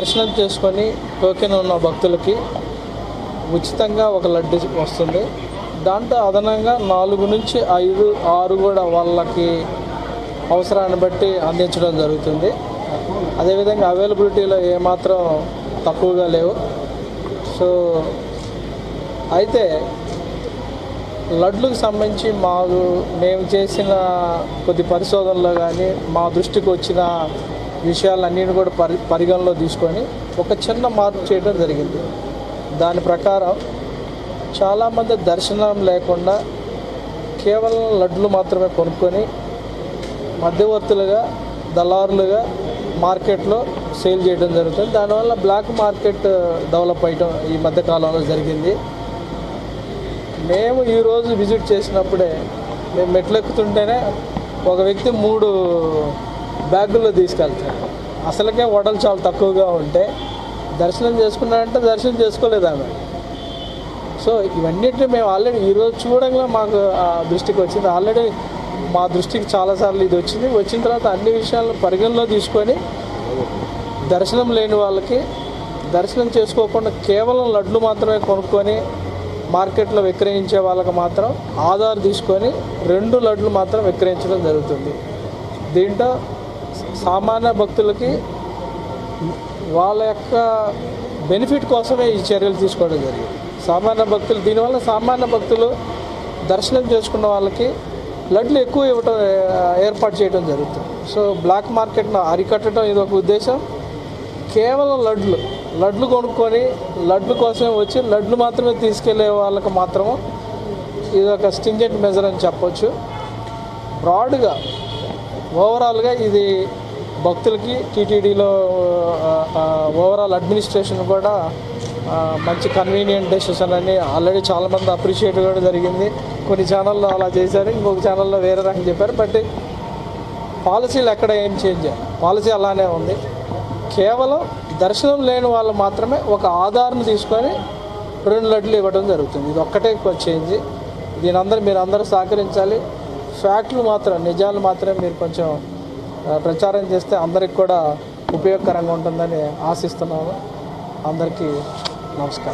దర్శనం చేసుకొని టోకెన్ ఉన్న భక్తులకి ఉచితంగా ఒక లడ్డు వస్తుంది. దాంట్లో అదనంగా 4 నుంచి 5, 6 కూడా వాళ్ళకి అవసరాన్ని బట్టి అందించడం జరుగుతుంది. అదేవిధంగా అవైలబిలిటీలో ఏమాత్రం తక్కువగా లేవు. సో అయితే లడ్లకు సంబంధించి మేము చేసిన కొద్ది పరిశోధనలో కానీ మా దృష్టికి వచ్చిన విషయాలన్నింటినీ కూడా పరిగణలో తీసుకొని ఒక చిన్న మార్పు చేయడం జరిగింది. దాని ప్రకారం చాలామంది దర్శనం లేకుండా కేవలం లడ్లు మాత్రమే కొనుక్కొని మధ్యవర్తులుగా దళారులుగా మార్కెట్లో సేల్ చేయడం జరుగుతుంది. దానివల్ల బ్లాక్ మార్కెట్ డెవలప్ అయ్యడం ఈ మధ్యకాలంలో జరిగింది. మేము ఈరోజు విజిట్ చేసినప్పుడే మేము మెట్లెక్కుతుంటేనే ఒక వ్యక్తి 3 బ్యాగుల్లో తీసుకెళ్తాడు. అసలుకే వడలు చాలా తక్కువగా ఉంటే దర్శనం చేసుకున్నాడంటే దర్శనం చేసుకోలేదు ఆమె. సో ఇవన్నిటిని మేము ఆల్రెడీ ఈరోజు చూడంగా మాకు ఆ దృష్టికి వచ్చింది. ఆల్రెడీ మా దృష్టికి చాలాసార్లు ఇది వచ్చింది. వచ్చిన తర్వాత అన్ని విషయాలను పరిగణలో తీసుకొని దర్శనం లేని వాళ్ళకి దర్శనం చేసుకోకుండా కేవలం లడ్లు మాత్రమే కొనుక్కొని మార్కెట్లో విక్రయించే వాళ్ళకి మాత్రం ఆధార్ తీసుకొని 2 లడ్లు మాత్రం విక్రయించడం జరుగుతుంది. దీంట్లో సామాన్య భక్తులకి వాళ్ళ యొక్క బెనిఫిట్ కోసమే ఈ చర్యలు తీసుకోవడం జరిగింది. దీనివల్ల సామాన్య భక్తులు దర్శనం చేసుకున్న వాళ్ళకి లడ్లు ఎక్కువ ఇవ్వటం ఏర్పాటు చేయడం జరుగుతుంది. సో బ్లాక్ మార్కెట్ను అరికట్టడం ఇది ఒక ఉద్దేశం. కేవలం లడ్లు కొనుక్కొని లడ్లు కోసమే వచ్చి లడ్లు మాత్రమే తీసుకెళ్లే వాళ్ళకి మాత్రము ఇది ఒక స్టింజెంట్ మెజర్ అని చెప్పొచ్చు. బ్రాడ్గా ఓవరాల్గా ఇది భక్తులకి టీటీడీలో ఓవరాల్ అడ్మినిస్ట్రేషన్ కూడా మంచి కన్వీనియంట్ డెసిషన్ అని ఆల్రెడీ చాలామంది అప్రిషియేట్ కూడా జరిగింది. కొన్ని ఛానల్లో అలా చేశారు, ఇంకొక ఛానల్లో వేరే రకంగా చెప్పారు. బట్ పాలసీలు ఎక్కడ ఏం చేంజ్, పాలసీ అలానే ఉంది. కేవలం దర్శనం లేని వాళ్ళు మాత్రమే ఒక ఆధార్ను తీసుకొని 2 లడ్లు ఇవ్వడం జరుగుతుంది. ఇది ఒక్కటే చేంజ్. మీరు అందరూ సహకరించాలి. ఫ్యాక్ట్లు మాత్రం, నిజాలు మాత్రమే మీరు కొంచెం ప్రచారం చేస్తే అందరికి కూడా ఉపయోగకరంగా ఉంటుందని ఆశిస్తున్నాము. అందరికీ నమస్కారం.